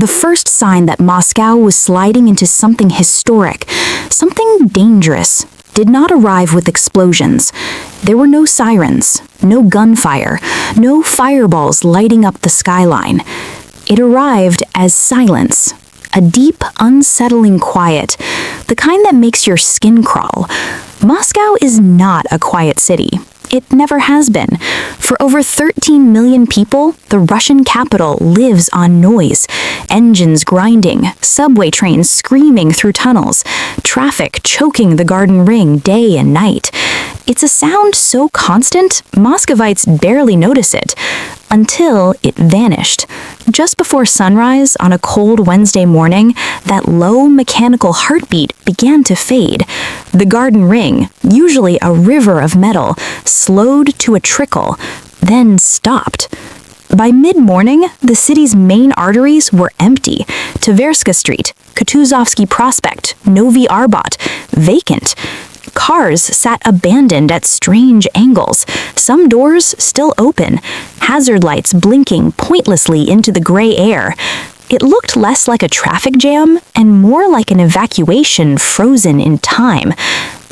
The first sign that Moscow was sliding into something historic, something dangerous, did not arrive with explosions. There were no sirens, no gunfire, no fireballs lighting up the skyline. It arrived as silence, a deep, unsettling quiet, the kind that makes your skin crawl. Moscow is not a quiet city. It never has been. For over 13 million people, the Russian capital lives on noise. Engines grinding, subway trains screaming through tunnels, traffic choking the Garden Ring day and night. It's a sound so constant, Muscovites barely notice it, until it vanished. Just before sunrise on a cold Wednesday morning, that low mechanical heartbeat began to fade. The Garden Ring, usually a river of metal, slowed to a trickle, then stopped. By mid-morning, the city's main arteries were empty. Tverska Street, Kutuzovsky Prospect, Novi Arbat, vacant. Cars sat abandoned at strange angles, some doors still open, hazard lights blinking pointlessly into the gray air. It looked less like a traffic jam and more like an evacuation frozen in time.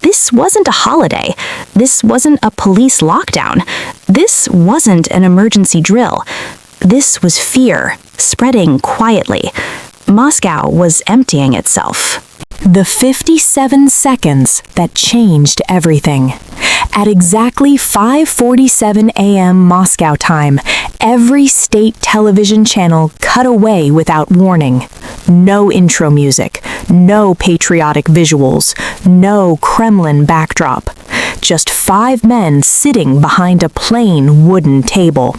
This wasn't a holiday. This wasn't a police lockdown. This wasn't an emergency drill. This was fear, spreading quietly. Moscow was emptying itself. The 57 seconds that changed everything. At exactly 5:47 a.m. Moscow time, every state television channel cut away without warning. No intro music, no patriotic visuals, no Kremlin backdrop. Just 5 men sitting behind a plain wooden table.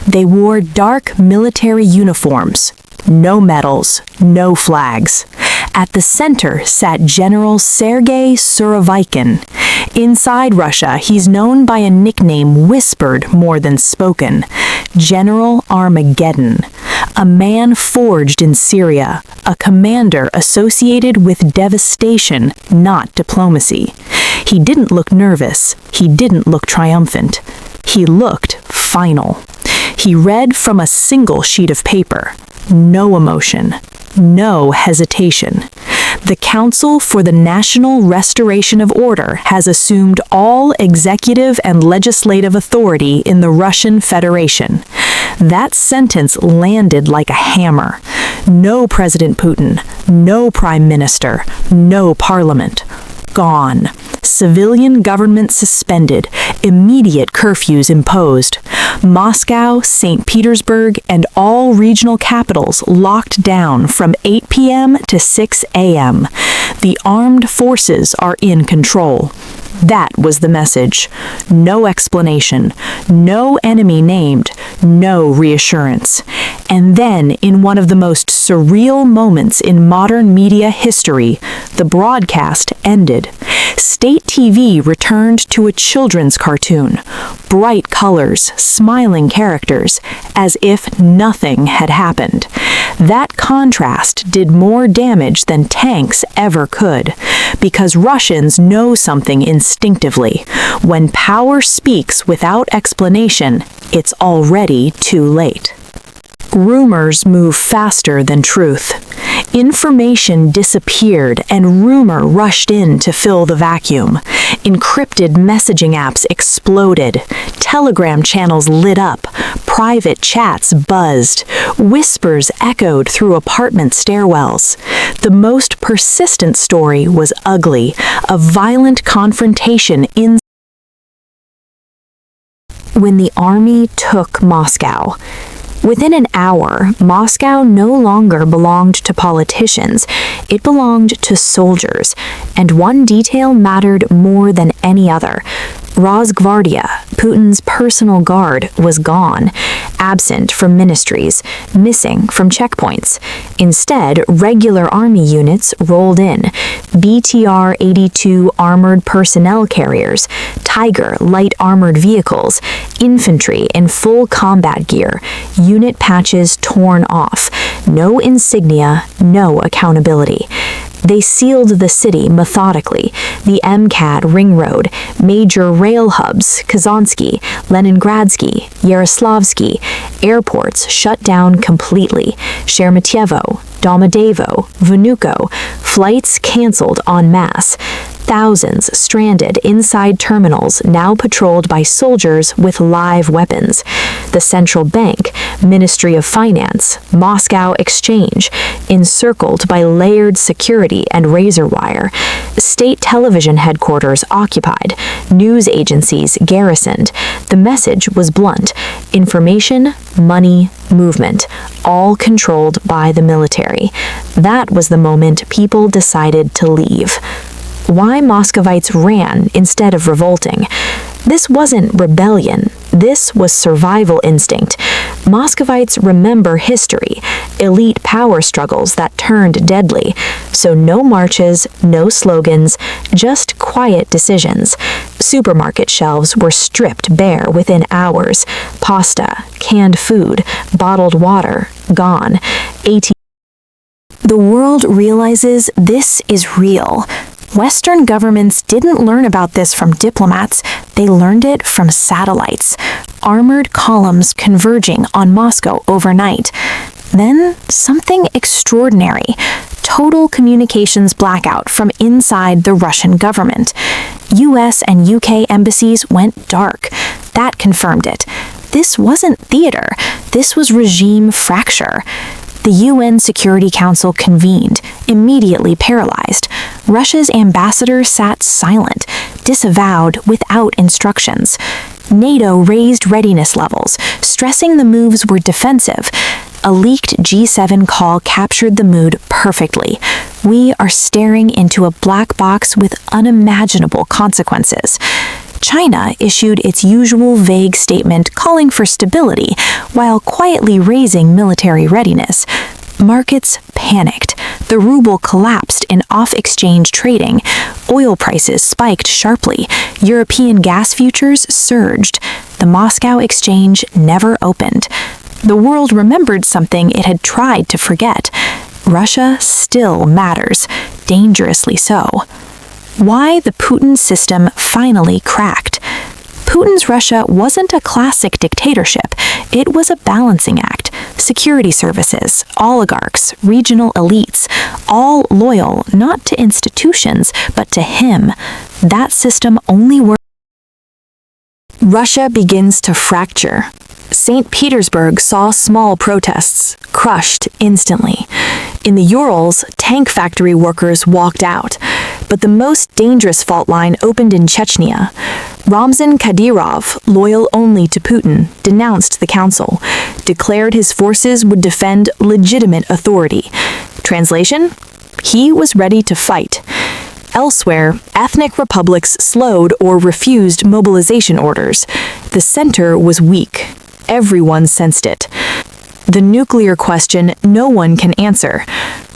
They wore dark military uniforms. No medals, no flags. At the center sat General Sergei Surovikin. Inside Russia, he's known by a nickname whispered more than spoken, General Armageddon. A man forged in Syria, a commander associated with devastation, not diplomacy. He didn't look nervous. He didn't look triumphant. He looked final. He read from a single sheet of paper. No emotion, no hesitation. The Council for the National Restoration of Order has assumed all executive and legislative authority in the Russian Federation. That sentence landed like a hammer. No President Putin, no Prime Minister, no Parliament. Gone. Civilian government suspended, immediate curfews imposed. Moscow, St. Petersburg, and all regional capitals locked down from 8 p.m. to 6 a.m. The armed forces are in control. That was the message. No explanation, no enemy named, no reassurance. And then, in one of the most surreal moments in modern media history, the broadcast ended. State TV returned to a children's cartoon. Bright colors, smiling characters, as if nothing had happened. That contrast did more damage than tanks ever could, because Russians know something instinctively. When power speaks without explanation, it's already too late. Rumors move faster than truth. Information disappeared and rumor rushed in to fill the vacuum. Encrypted messaging apps exploded. Telegram channels lit up. Private chats buzzed. Whispers echoed through apartment stairwells. The most persistent story was ugly, a violent confrontation in when the army took Moscow. Within an hour, Moscow no longer belonged to politicians. It belonged to soldiers, and one detail mattered more than any other. Rosgvardia, Putin's personal guard, was gone, absent from ministries, missing from checkpoints. Instead, regular army units rolled in. BTR-82 armored personnel carriers, Tiger light armored vehicles, infantry in full combat gear, unit patches torn off, no insignia, no accountability. They sealed the city methodically. The MCAD ring road, major rail hubs, Kazansky, Leningradsky, Yaroslavsky, airports shut down completely. Sheremetyevo, Domodedovo, Venuko, flights canceled en masse. Thousands stranded inside terminals now patrolled by soldiers with live weapons. The central bank, Ministry of Finance, Moscow Exchange, encircled by layered security and razor wire. State television headquarters occupied, news agencies garrisoned. The message was blunt: information, money, movement, all controlled by the military. That was the moment people decided to leave. Why Muscovites ran instead of revolting? This wasn't rebellion. This was survival instinct. Muscovites remember history, elite power struggles that turned deadly. So no marches, no slogans, just quiet decisions. Supermarket shelves were stripped bare within hours. Pasta, canned food, bottled water, gone. The world realizes this is real. Western governments didn't learn about this from diplomats, they learned it from satellites, armored columns converging on Moscow overnight. Then something extraordinary, total communications blackout from inside the Russian government. US and UK embassies went dark. That confirmed it. This wasn't theater, this was regime fracture. The UN Security Council convened, immediately paralyzed. Russia's ambassador sat silent, disavowed without instructions. NATO raised readiness levels, stressing the moves were defensive. A leaked G7 call captured the mood perfectly. We are staring into a black box with unimaginable consequences. China issued its usual vague statement calling for stability while quietly raising military readiness. Markets panicked. The ruble collapsed in off-exchange trading. Oil prices spiked sharply. European gas futures surged. The Moscow exchange never opened. The world remembered something it had tried to forget. Russia still matters, dangerously so. Why the Putin system finally cracked. Putin's Russia wasn't a classic dictatorship, it was a balancing act. Security services, oligarchs, regional elites, all loyal not to institutions, but to him. That system only worked. Russia begins to fracture. St. Petersburg saw small protests, crushed instantly. In the Urals, tank factory workers walked out. But the most dangerous fault line opened in Chechnya. Ramzan Kadyrov, loyal only to Putin, denounced the council, declared his forces would defend legitimate authority. Translation? He was ready to fight. Elsewhere, ethnic republics slowed or refused mobilization orders. The center was weak. Everyone sensed it. The nuclear question no one can answer.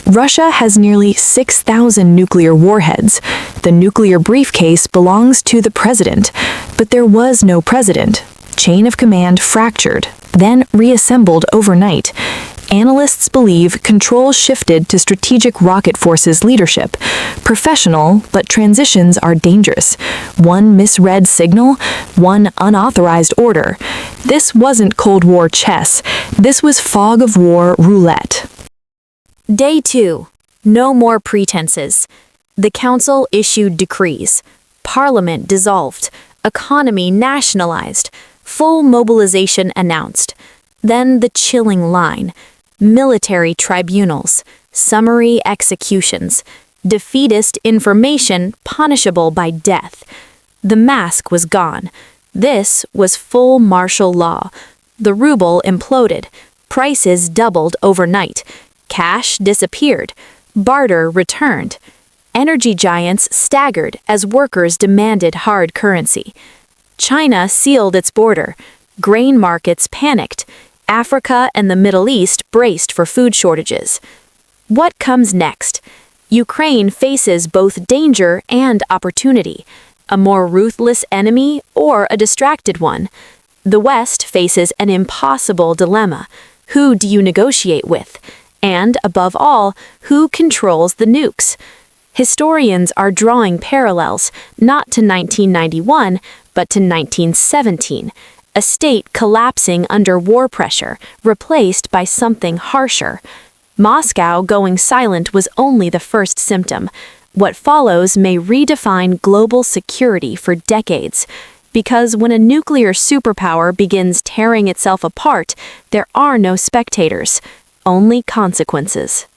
Russia has nearly 6,000 nuclear warheads. The nuclear briefcase belongs to the president, but there was no president. Chain of command fractured, then reassembled overnight. Analysts believe control shifted to Strategic Rocket Forces leadership. Professional, but transitions are dangerous. One misread signal, one unauthorized order. This wasn't Cold War chess. This was fog of war roulette. Day 2. No more pretenses. The Council issued decrees. Parliament dissolved. Economy nationalized. Full mobilization announced. Then the chilling line. Military tribunals. Summary executions. Defeatist information punishable by death. The mask was gone. This was full martial law. The ruble imploded. Prices doubled overnight. Cash disappeared. Barter returned. Energy giants staggered as workers demanded hard currency. China sealed its border. Grain markets panicked. Africa and the Middle East braced for food shortages. What comes next? Ukraine faces both danger and opportunity. A more ruthless enemy or a distracted one? The West faces an impossible dilemma. Who do you negotiate with? And, above all, who controls the nukes? Historians are drawing parallels, not to 1991, but to 1917, a state collapsing under war pressure, replaced by something harsher. Moscow going silent was only the first symptom. What follows may redefine global security for decades. Because when a nuclear superpower begins tearing itself apart, there are no spectators, only consequences.